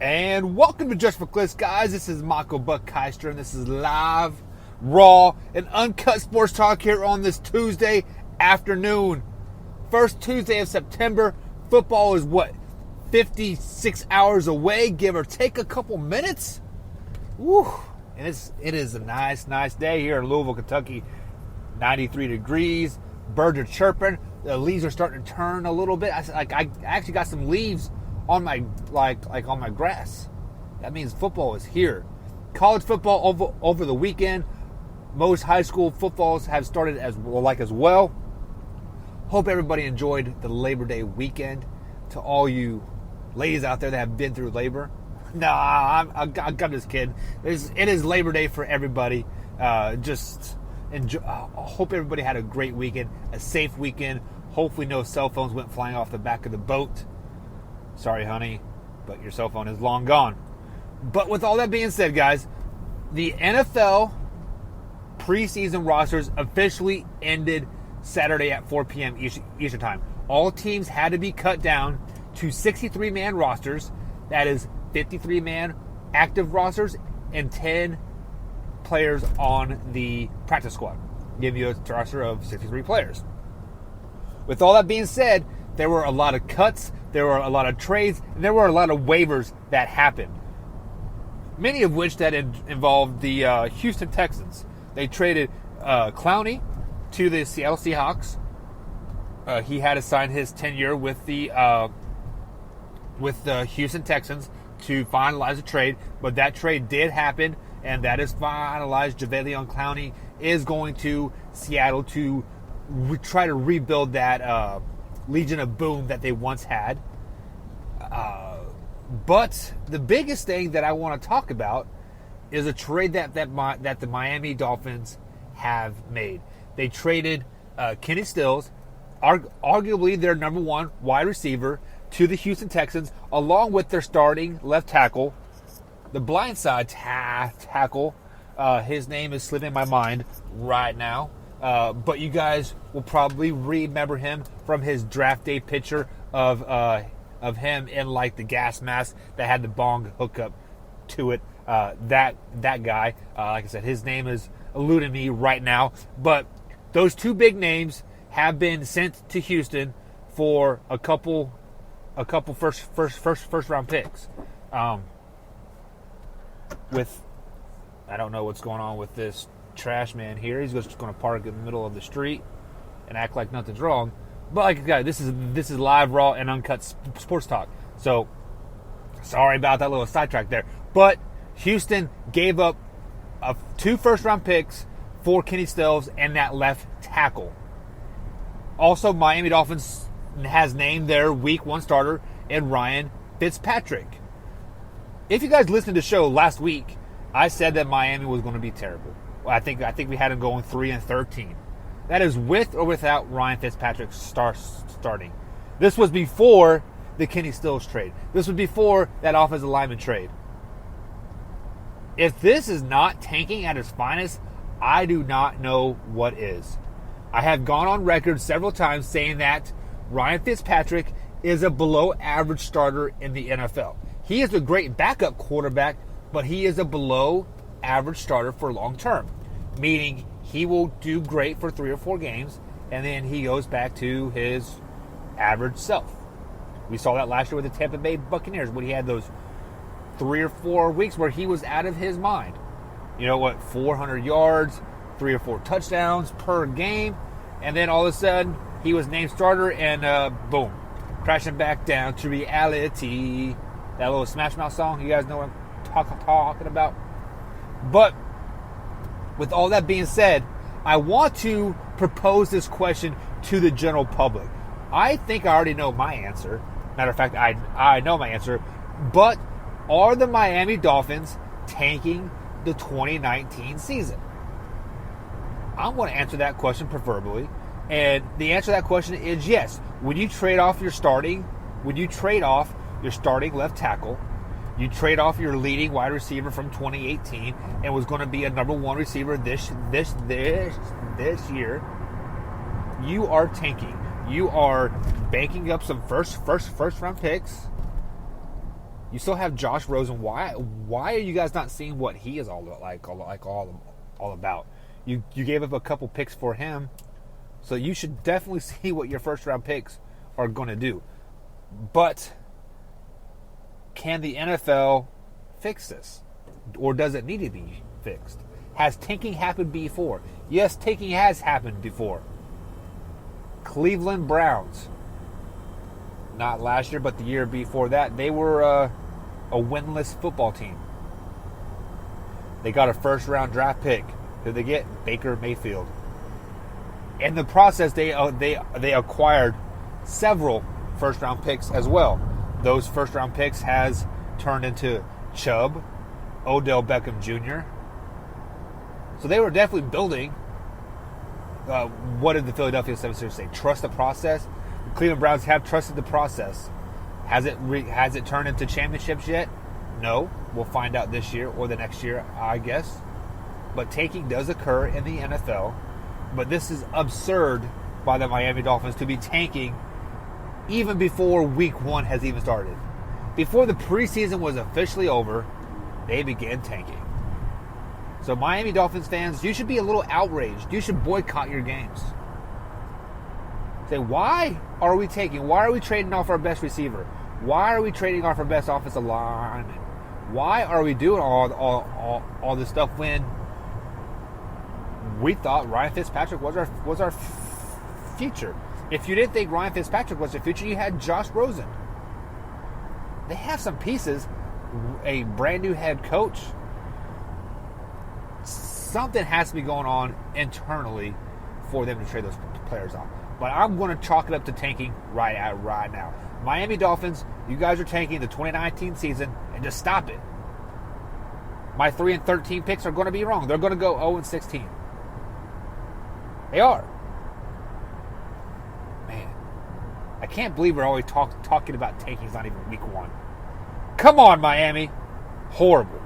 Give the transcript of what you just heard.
And welcome to Just for Clicks, guys. This is Mako Buckheister, and this is live, raw, and uncut sports talk here on this Tuesday afternoon. First Tuesday of September. Football is 56 hours away, give or take a couple minutes. Woo! And it is a nice day here in Louisville, Kentucky. 93 degrees. Birds are chirping. The leaves are starting to turn a little bit. I actually got some leaves on my on my grass. That means football is here. College football over the weekend. Most high school footballs have started as well. Hope everybody enjoyed the Labor Day weekend. To all you ladies out there that have been through labor, I'm just kidding. It is Labor Day for everybody. Just enjoy. Hope everybody had a great weekend, a safe weekend. Hopefully no cell phones went flying off the back of the boat. Sorry, honey, but your cell phone is long gone. But with all that being said, guys, the NFL preseason rosters officially ended Saturday at 4 p.m. Eastern Time. All teams had to be cut down to 63-man rosters. That is 53-man active rosters and 10 players on the practice squad. Give you a roster of 63 players. With all that being said, there were a lot of cuts, there were a lot of trades, and there were a lot of waivers that happened. Many of which that involved the Houston Texans. They traded Clowney to the Seattle Seahawks. He had to sign his tenure with the Houston Texans to finalize the trade, but that trade did happen, and that is finalized. Jadeveon Clowney is going to Seattle to try to rebuild that Legion of Boom that they once had. But the biggest thing that I want to talk about is a trade that the Miami Dolphins have made. They traded Kenny Stills, arguably their number one wide receiver, to the Houston Texans, along with their starting left tackle, the blindside tackle. His name is slipping my mind right now. But you guys will probably remember him from his draft day picture of him in like the gas mask that had the bong hookup to it. That guy, like I said, his name is eluding me right now. But those two big names have been sent to Houston for a couple first round picks. With I don't know what's going on with this trash man here. He's just going to park in the middle of the street and act like nothing's wrong. But like, guys, this is live, raw, and uncut sports talk. So sorry about that little sidetrack there. But Houston gave up 2 first-round picks for Kenny Stills and that left tackle. Also, Miami Dolphins has named their Week 1 starter in Ryan Fitzpatrick. If you guys listened to the show last week, I said that Miami was going to be terrible. Well, I think we had them going 3-13. That is with or without Ryan Fitzpatrick starting. This was before the Kenny Stills trade. This was before that offensive lineman trade. If this is not tanking at its finest, I do not know what is. I have gone on record several times saying that Ryan Fitzpatrick is a below-average starter in the NFL. He is a great backup quarterback, but he is a below-average starter for long term, meaning he will do great for 3 or 4 games, and then he goes back to his average self. We saw that last year with the Tampa Bay Buccaneers when he had those 3 or 4 weeks where he was out of his mind. 400 yards, 3 or 4 touchdowns per game, and then all of a sudden he was named starter and boom, crashing back down to reality. That little Smash Mouth song, you guys know what I'm talking about. But with all that being said, I want to propose this question to the general public. I think I already know my answer. Matter of fact, I know my answer. But are the Miami Dolphins tanking the 2019 season? I'm going to answer that question preferably. And the answer to that question is yes. When you trade off your starting left tackle, you trade off your leading wide receiver from 2018 and was going to be a number 1 receiver this year, you are tanking. You are banking up some first round picks You still have Josh Rosen. Why are you guys not seeing what he is all about? You gave up a couple picks for him, so you should definitely see what your first round picks are going to do. But can the NFL fix this, or does it need to be fixed? Has tanking happened before? Yes, tanking has happened before. Cleveland Browns, not last year, but the year before that, they were a winless football team. They got a first-round draft pick. Who they get? Baker Mayfield. In the process, they acquired several first-round picks as well. Those first-round picks has turned into Chubb, Odell Beckham Jr. So they were definitely building. What did the Philadelphia 76ers say? Trust the process. The Cleveland Browns have trusted the process. Has it turned into championships yet? No. We'll find out this year or the next year, I guess. But tanking does occur in the NFL. But this is absurd by the Miami Dolphins to be tanking even before Week 1 has even started. Before the preseason was officially over, they began tanking. So Miami Dolphins fans, you should be a little outraged. You should boycott your games. Say, why are we taking? Why are we trading off our best receiver? Why are we trading off our best offensive lineman? Why are we doing all this stuff when we thought Ryan Fitzpatrick was our future? If you didn't think Ryan Fitzpatrick was the future, you had Josh Rosen. They have some pieces, a brand new head coach. Something has to be going on internally for them to trade those players off. But I'm going to chalk it up to tanking right now. Miami Dolphins, you guys are tanking the 2019 season, and just stop it. My 3-13 picks are going to be wrong. They're going to go 0-16. They are. Man, I can't believe we're always talking about tanking. It's not even Week 1. Come on, Miami. Horrible.